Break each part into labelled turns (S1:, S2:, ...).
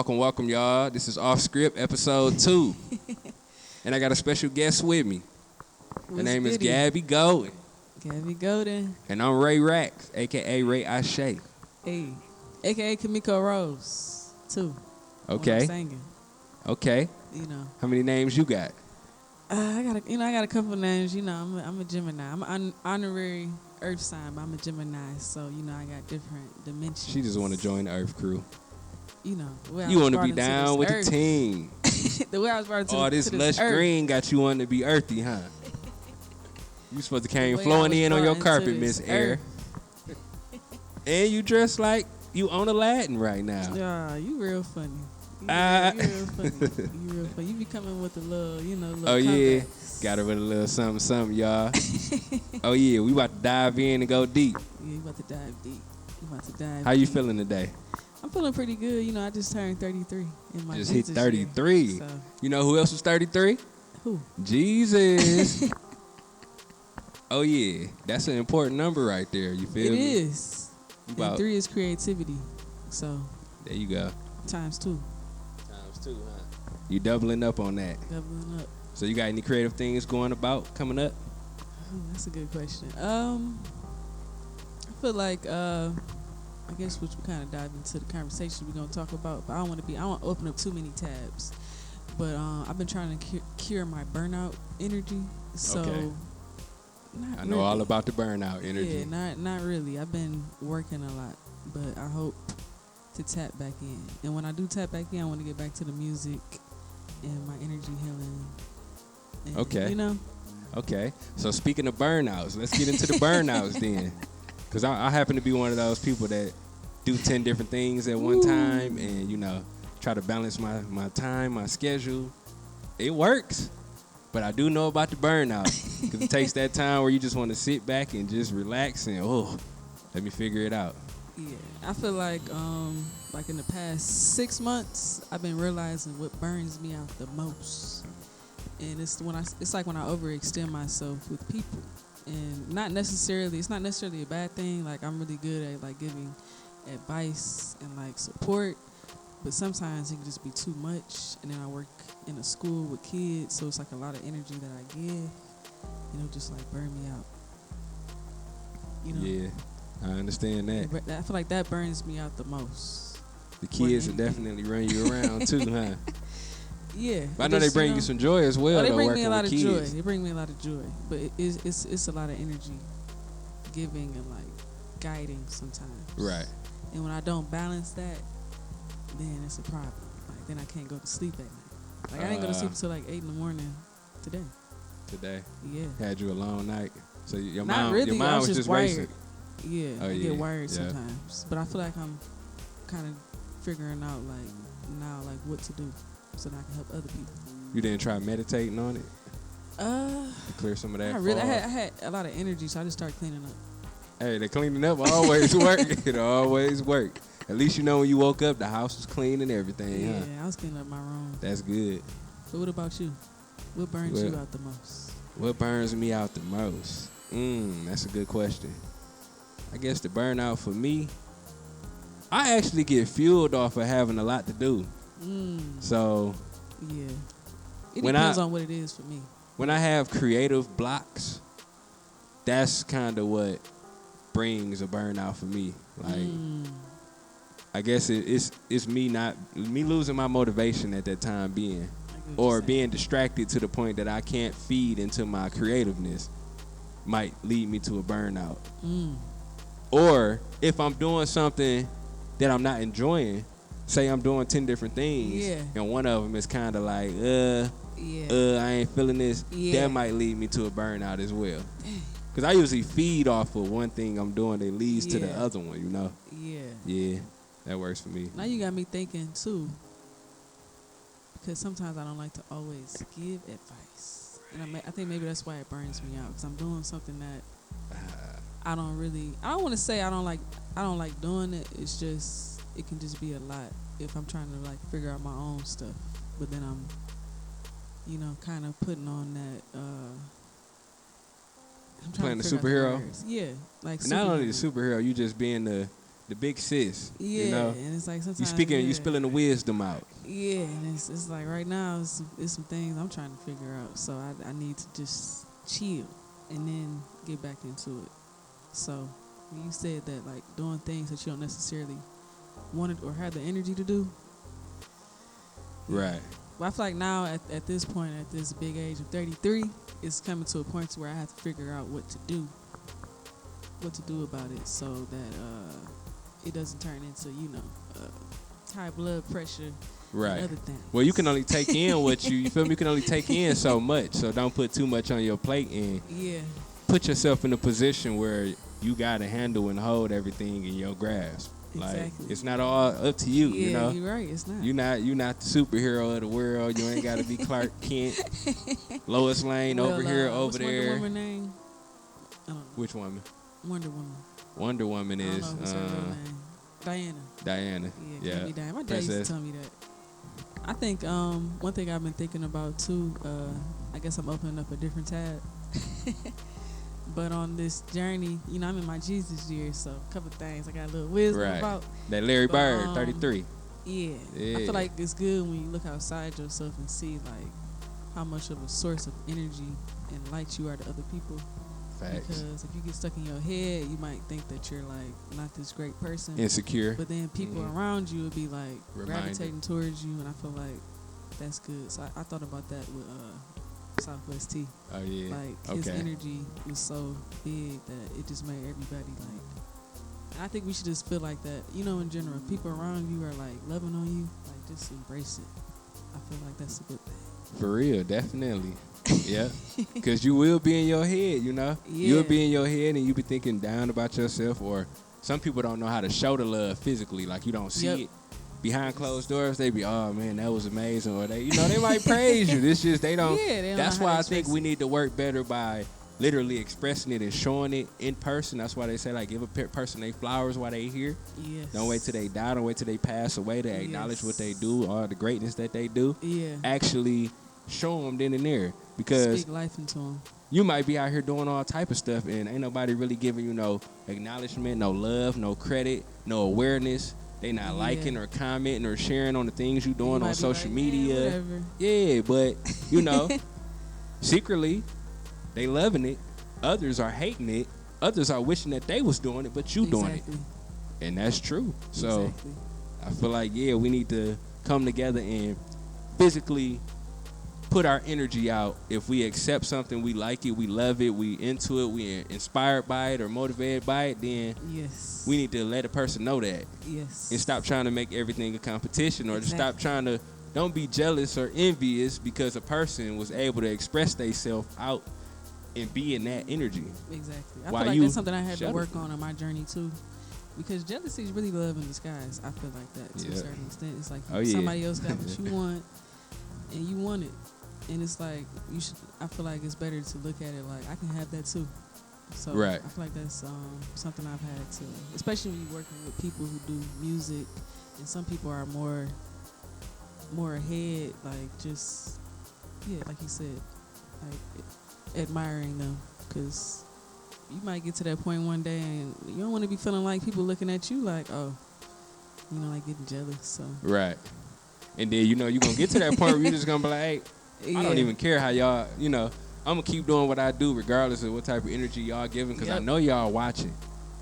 S1: welcome, y'all. This is Off Script, Episode 2. And I got a special guest with me. Her name is Gabby Golden.
S2: Gabby Golden.
S1: And I'm Ray Rax, a.k.a. Ray Ashe.
S2: Hey, a.k.a. Kamiko Rose, too.
S1: Okay.
S2: When I'm singing.
S1: Okay.
S2: You know.
S1: How many names you got?
S2: I got a couple of names. You know, I'm a Gemini. I'm an honorary Earth sign, but I'm a Gemini. So, you know, I got different dimensions.
S1: She just want to join the Earth crew.
S2: You know.
S1: You want to be down with the team.
S2: The way I was brought into
S1: all this lush green got you wanting to be earthy, huh? You supposed to came flowing in on your carpet, Miss Air. And you dress like you on Aladdin right now.
S2: Yeah, you real funny. You real funny. You be coming with a little, little
S1: yeah.
S2: comebacks.
S1: Got her with a little something, y'all. Oh, yeah. We about to dive in and go deep.
S2: Yeah, we about to dive deep.
S1: How you feeling today?
S2: I'm feeling pretty good. You know, I just turned 33 in my
S1: Just hit
S2: this
S1: 33.
S2: Year, so.
S1: You know who else was 33?
S2: Who?
S1: Jesus. Oh, yeah. That's an important number right there. You feel me?
S2: It is. And 3 is creativity. So.
S1: There you go.
S2: Times 2.
S1: Times 2, huh? You doubling up on that.
S2: Doubling up.
S1: So you got any creative things coming up?
S2: Oh, that's a good question. I feel like I guess which we kind of dive into the conversation we're gonna talk about, but I don't want to open up too many tabs. But I've been trying to cure my burnout energy. So
S1: okay. I know all about the burnout energy.
S2: Yeah, not really. I've been working a lot, but I hope to tap back in. And when I do tap back in, I want to get back to the music and my energy healing. And,
S1: okay.
S2: You know?
S1: Okay. So speaking of burnouts, let's get into the burnouts then. Because I happen to be one of those people that do 10 different things at one time and, try to balance my time, my schedule. It works. But I do know about the burnout. Because it takes that time where you just want to sit back and just relax and, let me figure it out.
S2: Yeah. I feel like in the past 6 months, I've been realizing what burns me out the most. And it's like when I overextend myself with people. And it's not necessarily a bad thing. Like, I'm really good at like giving advice and like support, but sometimes it can just be too much. And then I work in a school with kids, so it's like a lot of energy that I give, just like burn me out.
S1: Yeah, I understand that.
S2: I feel like that burns me out the most.
S1: The kids will definitely run you around too, huh?
S2: Yeah,
S1: but I know they bring you some joy as well.
S2: They bring me a lot
S1: of
S2: joy. They bring me a lot of joy, but it's a lot of energy giving and like guiding sometimes.
S1: Right.
S2: And when I don't balance that, then it's a problem. Like then I can't go to sleep at night. Like I didn't go to sleep until like 8 in the morning today.
S1: Today.
S2: Yeah.
S1: Had you a long night, so your
S2: mind
S1: was just
S2: wired.
S1: racing.
S2: Yeah. I get wired sometimes, but I feel like I'm kind of figuring out like what to do. So that I can help other people.
S1: You didn't try meditating on it? To clear some of that.
S2: Not really. I had a lot of energy, so I just started cleaning up.
S1: Hey, the cleaning up always work. It always work. At least you know when you woke up, the house was clean and everything.
S2: Yeah,
S1: huh?
S2: I was cleaning up my room.
S1: That's good.
S2: So what about you? What burns you out the most?
S1: What burns me out the most? That's a good question. I guess the burnout for me, I actually get fueled off of having a lot to do. So
S2: yeah, it depends on what it is for me.
S1: When I have creative blocks, that's kind of what brings a burnout for me. Like, I guess it's me losing my motivation at that time being, or being distracted to the point that I can't feed into my creativeness might lead me to a burnout. Or if I'm doing something that I'm not enjoying. Say I'm doing 10 different things, and one of them is kind of like, I ain't feeling this. Yeah. That might lead me to a burnout as well. Because I usually feed off of one thing I'm doing that leads to the other one,
S2: Yeah.
S1: Yeah, that works for me.
S2: Now you got me thinking, too, because sometimes I don't like to always give advice. And I think maybe that's why it burns me out, because I'm doing something that I don't want to say I don't like doing it. It's just... It can just be a lot if I'm trying to like figure out my own stuff, but then I'm, kind of putting on that.
S1: I'm playing the superhero.
S2: Yeah, like
S1: not only the superhero, you just being the the big sis.
S2: Yeah,
S1: You know,
S2: and it's like sometimes
S1: you spilling the wisdom out.
S2: Yeah, and it's like right now it's some things I'm trying to figure out. So I need to just chill and then get back into it. So when you said that, like doing things that you don't necessarily want it or have the energy to do.
S1: Right.
S2: But I feel like now at this point, at this big age of 33, it's coming to a point where I have to figure out what to do about it, so that it doesn't turn into high blood pressure.
S1: Right.
S2: And other things.
S1: Well, you can only take in what you feel me. You can only take in so much. So don't put too much on your plate and put yourself in a position where you gotta handle and hold everything in your grasp.
S2: Exactly.
S1: Like it's not all up to you.
S2: Yeah,
S1: you know,
S2: you're right. It's not.
S1: You're not the superhero of the world. You ain't gotta be Clark Kent, Lois Lane over here, over
S2: what's
S1: there.
S2: Wonder Woman name? I don't know.
S1: Which woman?
S2: Wonder Woman.
S1: Wonder Woman is
S2: I don't know what's her real name. Diana.
S1: Diana.
S2: Yeah. Diana. My dad used to tell me that. I think one thing I've been thinking about too, I guess I'm opening up a different tab. But on this journey, I'm in my Jesus year, so a couple things I got a little wisdom about.
S1: That Larry Bird, 33.
S2: Yeah. I feel like it's good when you look outside yourself and see like how much of a source of energy and light you are to other people.
S1: Facts.
S2: Because if you get stuck in your head, you might think that you're like not this great person.
S1: Insecure.
S2: But then people around you will be like gravitating towards you, and I feel like that's good. So I thought about that with Southwest T.
S1: Oh yeah.
S2: Like his energy was so big that it just made everybody like. And I think we should just feel like that. In general, if people around you are like loving on you, like just embrace it. I feel like that's a good thing.
S1: For real, definitely. Yeah, because you will be in your head,
S2: Yeah.
S1: You'll be in your head and you be thinking down about yourself, or some people don't know how to show the love physically. Like you don't see it behind closed doors. They be, oh man, that was amazing, or they, they might praise you. It's just they don't.
S2: They don't
S1: that's
S2: know
S1: why
S2: how
S1: I
S2: to
S1: think
S2: express
S1: we
S2: it.
S1: need to work better by literally expressing it and showing it in person. That's why they say like give a person their flowers while they here.
S2: Yes.
S1: Don't wait till they die. Don't wait till they pass away to acknowledge what they do, all the greatness that they do.
S2: Yeah.
S1: Actually show them then and there, because
S2: speak life into them.
S1: You might be out here doing all type of stuff and ain't nobody really giving you no acknowledgement, no love, no credit, no awareness. They not liking or commenting or sharing on the things you doing on social media. Yeah, but secretly they loving it. Others are hating it. Others are wishing that they was doing it, but you doing it. And that's true. So I feel like we need to come together and physically put our energy out. If we accept something, we like it, we love it, we into it, we inspired by it or motivated by it, then we need to let a person know that.
S2: Yes.
S1: And stop trying to make everything a competition, or to stop trying to, don't be jealous or envious because a person was able to express themselves out and be in that energy.
S2: Exactly. I feel like that's something I had to work on my journey too. Because jealousy is really love in disguise. I feel like that to a certain extent. It's like somebody else got what you want and you want it. And it's like I feel like it's better to look at it like I can have that too. So I feel like that's something I've had to, especially when you're working with people who do music, and some people are more ahead, like just like you said, like admiring them, because you might get to that point one day and you don't want to be feeling like people looking at you like, oh, like getting jealous. So
S1: and then you're gonna get to that point where you're just gonna be like, hey, I don't even care how y'all, I'm gonna keep doing what I do regardless of what type of energy y'all giving, because I know y'all watching.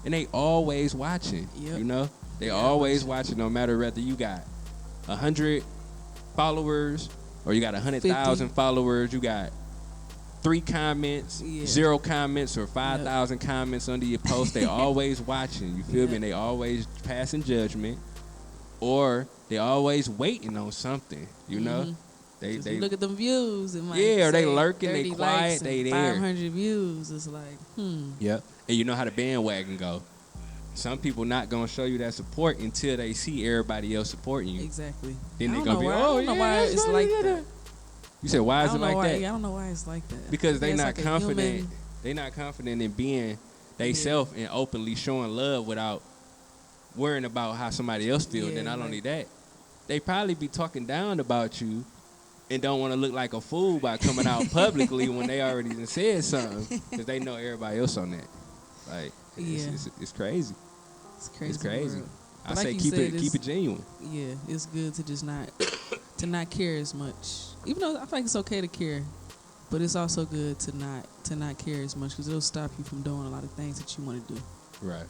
S1: And they always watching, They always watching, no matter whether you got 100 followers or you got 100,000 followers, you got 3 comments, 0 comments, or 5,000 comments under your post. They always watching, you feel me? And they always passing judgment, or they always waiting on something, They
S2: look at them views and
S1: or they lurking, they quiet, they there.
S2: 500 views. It's like,
S1: Yep. And you know how the bandwagon go. Some people not gonna show you that support until they see everybody else supporting you.
S2: Exactly.
S1: Then they gonna be,
S2: I don't know why it's like that.
S1: You said why is it like that?
S2: I don't know why it's like that.
S1: Because they not confident. They not confident in being they self and openly showing love without worrying about how somebody else feels. Then not only that, they probably be talking down about you and don't want to look like a fool by coming out publicly when they already done said something, because they know everybody else on that. Like, it's crazy.
S2: It's crazy.
S1: It's crazy.
S2: World.
S1: I
S2: But
S1: say
S2: like you said,
S1: keep it genuine.
S2: Yeah, it's good to just not care as much. Even though I feel like it's okay to care, but it's also good to not care as much because it'll stop you from doing a lot of things that you want to do.
S1: Right.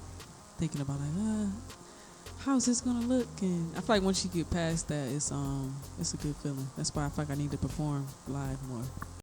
S2: Thinking about like, how's this gonna look? And I feel like once you get past that, it's a good feeling. That's why I feel like I need to perform live more.